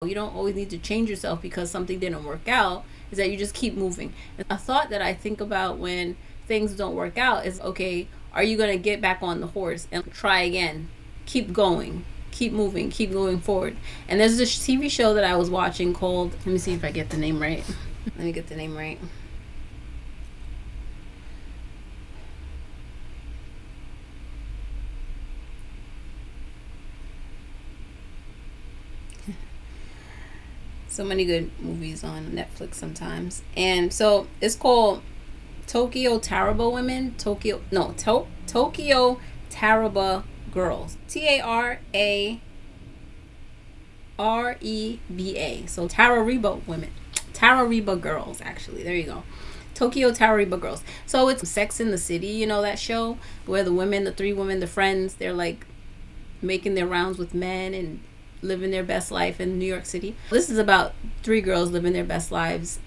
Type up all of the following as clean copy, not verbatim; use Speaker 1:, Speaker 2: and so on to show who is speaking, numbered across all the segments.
Speaker 1: You don't always need to change yourself because something didn't work out, is that you just keep moving. And a thought that I think about when things don't work out is, okay, are you going to get back on the horse and try again? Keep going, keep moving, keep going forward. And there's this TV show that I was watching called, let me see if I get the name right. Let me get the name right. So many good movies on Netflix sometimes. And so it's called Tokyo Tarareba Women. Tokyo Tarareba Girls. Tarareba. So Tarareba Women. Tarareba Girls, actually. There you go. Tokyo Tarareba Girls. So it's Sex in the City, you know, that show where the women, the three women, the friends, they're like making their rounds with men and living their best life in New York City. This is about three girls living their best lives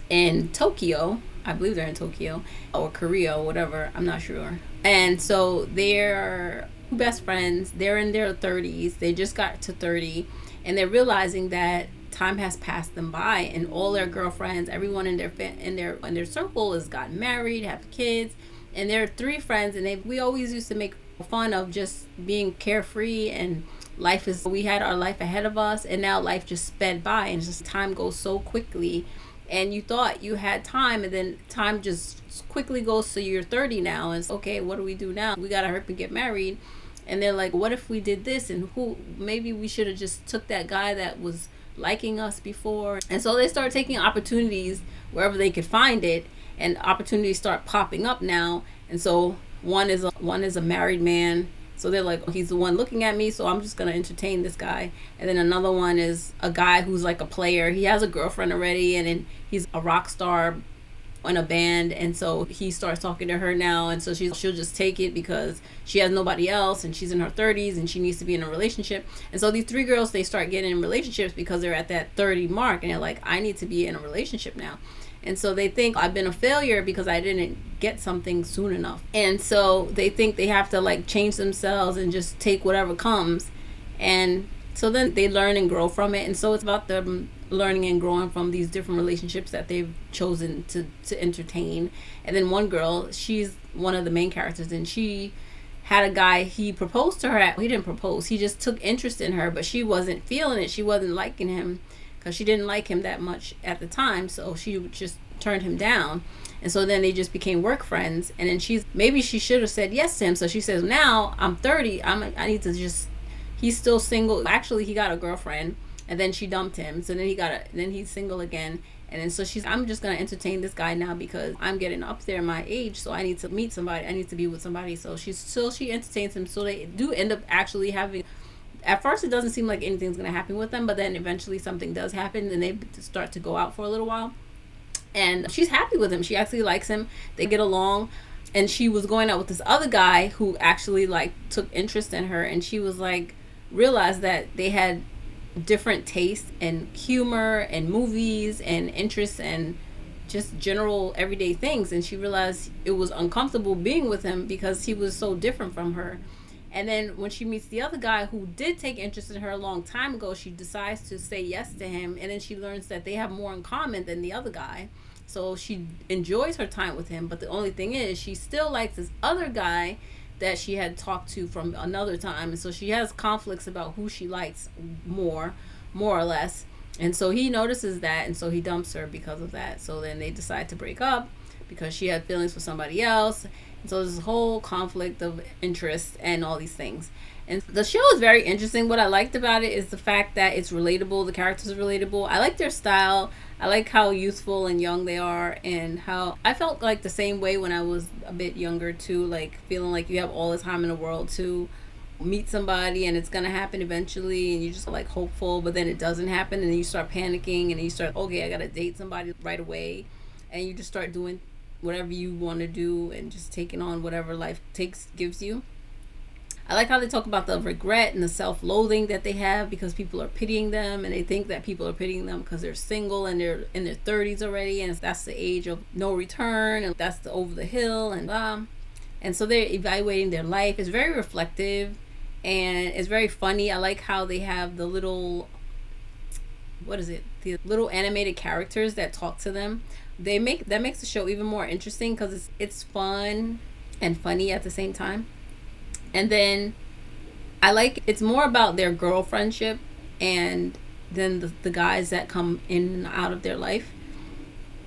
Speaker 1: in Tokyo. I believe they're in Tokyo or Korea or whatever. I'm not sure. And so they're best friends. They're in their 30s. They just got to 30 and they're realizing that time has passed them by and all their girlfriends, everyone in their circle has gotten married, have kids, and they're three friends and we always used to make fun of just being carefree and we had our life ahead of us and now life just sped by and just time goes so quickly and you thought you had time and then time just quickly goes to you're 30 now and it's, okay, what do we do now? We gotta hurry and get married. And they're like, what if we did this? And maybe we should have just took that guy that was liking us before. And so they start taking opportunities wherever they could find it, and opportunities start popping up now. And so one is a married man, so they're like, he's the one looking at me, so I'm just gonna entertain this guy. And then another one is a guy who's like a player. He has a girlfriend already, and then he's a rock star in a band, and so he starts talking to her now, and so she'll just take it because she has nobody else and she's in her 30s and she needs to be in a relationship. And so these three girls, they start getting in relationships because they're at that 30 mark and they're like, I need to be in a relationship now. And so they think I've been a failure because I didn't get something soon enough. And so they think they have to like change themselves and just take whatever comes. And so then they learn and grow from it. And so it's about them learning and growing from these different relationships that they've chosen to entertain. And then one girl, she's one of the main characters, and she had a guy, he proposed to her. He didn't propose, he just took interest in her, but she wasn't feeling it. She wasn't liking him because she didn't like him that much at the time, so she just turned him down. And so then they just became work friends. And then maybe she should have said yes to him. So she says, now I'm 30, I need to just, he's still single. Actually, he got a girlfriend and then she dumped him. So then then he's single again. And then so I'm just gonna entertain this guy now because I'm getting up there in my age, so I need to meet somebody, I need to be with somebody. So she entertains him. So they do end up actually having, at first it doesn't seem like anything's gonna happen with them, but then eventually something does happen and they start to go out for a little while. And she's happy with him. She actually likes him. They get along. And she was going out with this other guy who actually like took interest in her, and she was like, realized that they had different tastes and humor and movies and interests and just general everyday things. And she realized it was uncomfortable being with him because he was so different from her. And then when she meets the other guy who did take interest in her a long time ago, she decides to say yes to him. And then she learns that they have more in common than the other guy. So she enjoys her time with him. But the only thing is, she still likes this other guy that she had talked to from another time. And so she has conflicts about who she likes more or less. And so he notices that, and so he dumps her because of that. So then they decide to break up because she had feelings for somebody else. And so there's this whole conflict of interest and all these things. And the show is very interesting. What I liked about it is the fact that it's relatable. The characters are relatable. I like their style. I like how youthful and young they are, and how I felt like the same way when I was a bit younger too, like feeling like you have all the time in the world to meet somebody and it's gonna happen eventually, and you just like hopeful, but then it doesn't happen, and then you start panicking, and then you start, okay, I gotta date somebody right away, and you just start doing whatever you want to do and just taking on whatever life gives you. I like how they talk about the regret and the self-loathing that they have because people are pitying them, and they think that people are pitying them because they're single and they're in their 30s already, and that's the age of no return, and that's the over the hill, and and so they're evaluating their life. It's very reflective and it's very funny. I like how they have the little what is it, the little animated characters that talk to them. That makes the show even more interesting because it's fun and funny at the same time. And then I like it's more about their girl friendship and then the guys that come in and out of their life,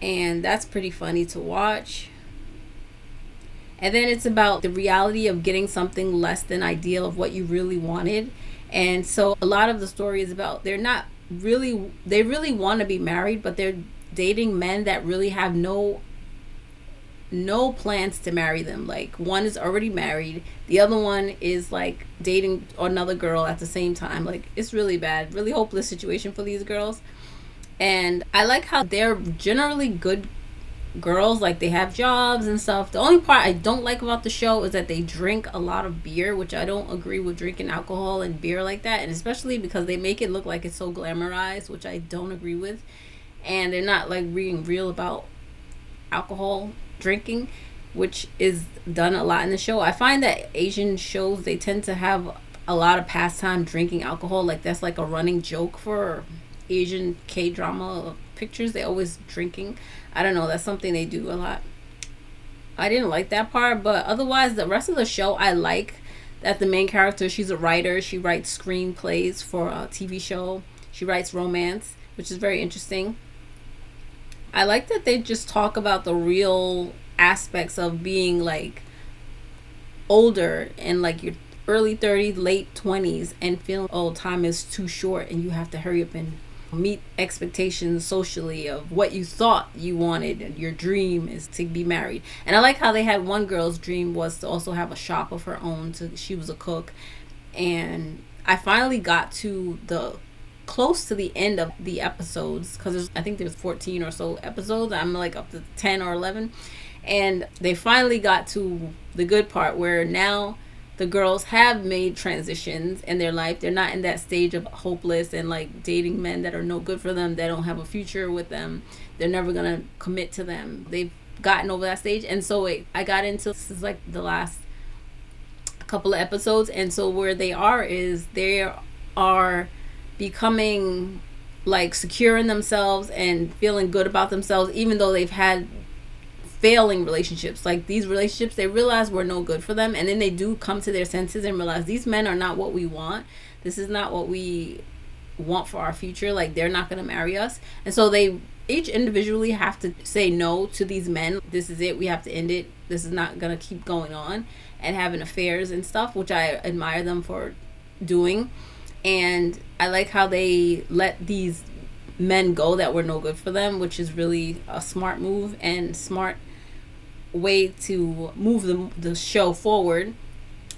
Speaker 1: and that's pretty funny to watch. And then it's about the reality of getting something less than ideal of what you really wanted. And so a lot of the story is about they really want to be married, but they're dating men that really have no plans to marry them. Like one is already married, the other one is like dating another girl at the same time. Like it's really bad, really hopeless situation for these girls. And I like how they're generally good girls, like they have jobs and stuff. The only part I don't like about the show is that they drink a lot of beer, which I don't agree with drinking alcohol and beer like that, and especially because they make it look like it's so glamorized, which I don't agree with. And they're not like being real about alcohol drinking, which is done a lot in the show. I find that Asian shows, they tend to have a lot of pastime drinking alcohol. Like that's like a running joke for Asian K-drama pictures. They always drinking. I don't know, that's something they do a lot. I didn't like that part, but otherwise the rest of the show I like. That the main character, she's a writer, she writes screenplays for a TV show, she writes romance, which is very interesting. I like that they just talk about the real aspects of being like older and like your early 30s, late 20s, and feeling, oh, time is too short and you have to hurry up and meet expectations socially of what you thought you wanted, and your dream is to be married. And I like how they had one girl's dream was to also have a shop of her own. She was a cook. And I finally got to the close to the end of the episodes, because I think there's 14 or so episodes. I'm like up to 10 or 11, and they finally got to the good part where now the girls have made transitions in their life. They're not in that stage of hopeless and like dating men that are no good for them, that don't have a future with them, they're never gonna commit to them. They've gotten over that stage. And so I got into, this is like the last couple of episodes, and so where they are is they are becoming like secure in themselves and feeling good about themselves, even though they've had failing relationships. Like these relationships they realize were no good for them, and then they do come to their senses and realize these men are not what we want. This is not what we want for our future. Like they're not going to marry us. And so they each individually have to say no to these men. This is it, we have to end it. This is not going to keep going on and having affairs and stuff, which I admire them for doing. And I like how they let these men go that were no good for them, which is really a smart move and smart way to move the show forward.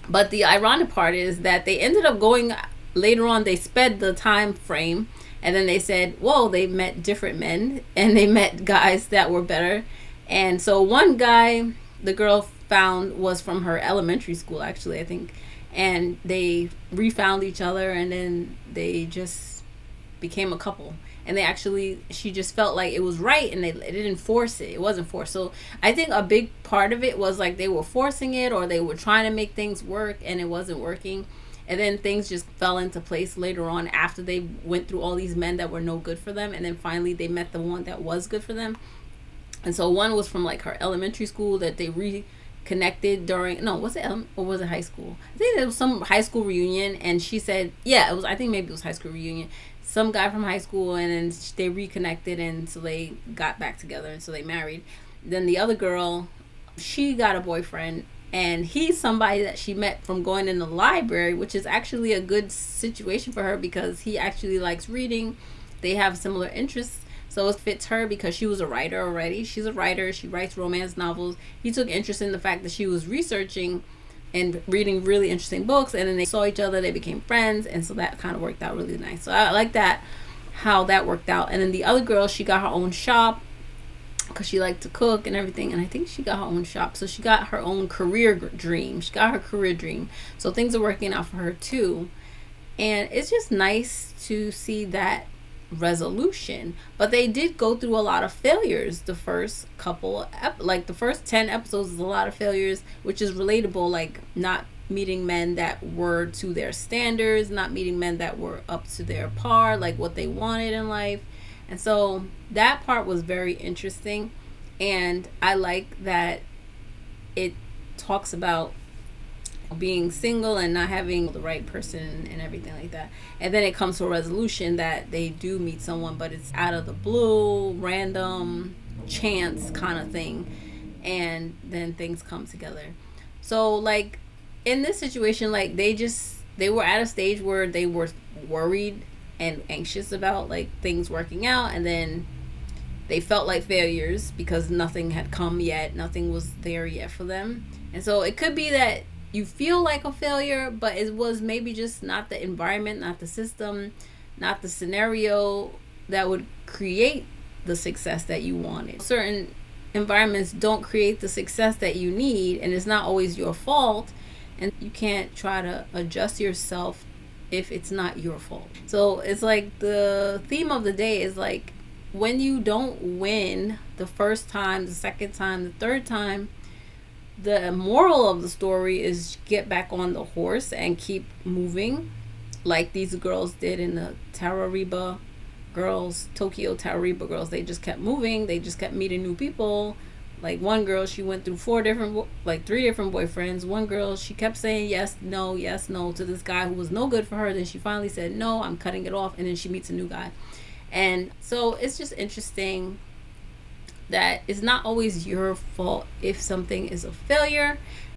Speaker 1: But the ironic part is that they ended up going later on, they sped the time frame, and then they said, whoa, they met different men and they met guys that were better. And so one guy the girl found was from her elementary school, actually, I think, and they refound each other, and then they just became a couple. And she just felt like it was right, and they didn't force it. It wasn't forced. So I think a big part of it was like they were forcing it, or they were trying to make things work and it wasn't working. And then things just fell into place later on after they went through all these men that were no good for them. And then finally they met the one that was good for them. And so one was from like her elementary school that they reconnected during, no, was it or was it high school? I think there was some high school reunion, and she said, yeah, it was, I think maybe it was high school reunion. Some guy from high school, and then they reconnected, and so they got back together, and so they married. Then the other girl, she got a boyfriend, and he's somebody that she met from going in the library, which is actually a good situation for her because he actually likes reading. They have similar interests, so it fits her because she was a writer already. She's a writer. She writes romance novels. He took interest in the fact that she was researching and reading really interesting books, and then they saw each other, they became friends, and so that kind of worked out really nice. So I like that, how that worked out. And then the other girl, she got her own shop because she liked to cook and everything, and I think she got her own shop, so she got her own career dream. She got her career dream, so things are working out for her too. And it's just nice to see that resolution. But they did go through a lot of failures. The first couple like the first 10 episodes is a lot of failures, which is relatable, like not meeting men that were to their standards, not meeting men that were up to their par, like what they wanted in life. And so that part was very interesting. And I like that it talks about being single and not having the right person and everything like that. And then it comes to a resolution that they do meet someone, but it's out of the blue, random, chance kind of thing. And then things come together. So like in this situation, like they were at a stage where they were worried and anxious about like things working out, and then they felt like failures because nothing had come yet, nothing was there yet for them. And so it could be that you feel like a failure, but it was maybe just not the environment, not the system, not the scenario that would create the success that you wanted. Certain environments don't create the success that you need, and it's not always your fault, and you can't try to adjust yourself if it's not your fault. So it's like the theme of the day is like, when you don't win the first time, the second time, the third time, the moral of the story is get back on the horse and keep moving, like these girls did in the Tarareba girls, Tokyo Tarareba girls. They just kept moving, they just kept meeting new people. Like one girl, she went through three different boyfriends. One girl, she kept saying yes no to this guy who was no good for her. Then she finally said no, I'm cutting it off, and then she meets a new guy. And so it's just interesting that it's not always your fault if something is a failure.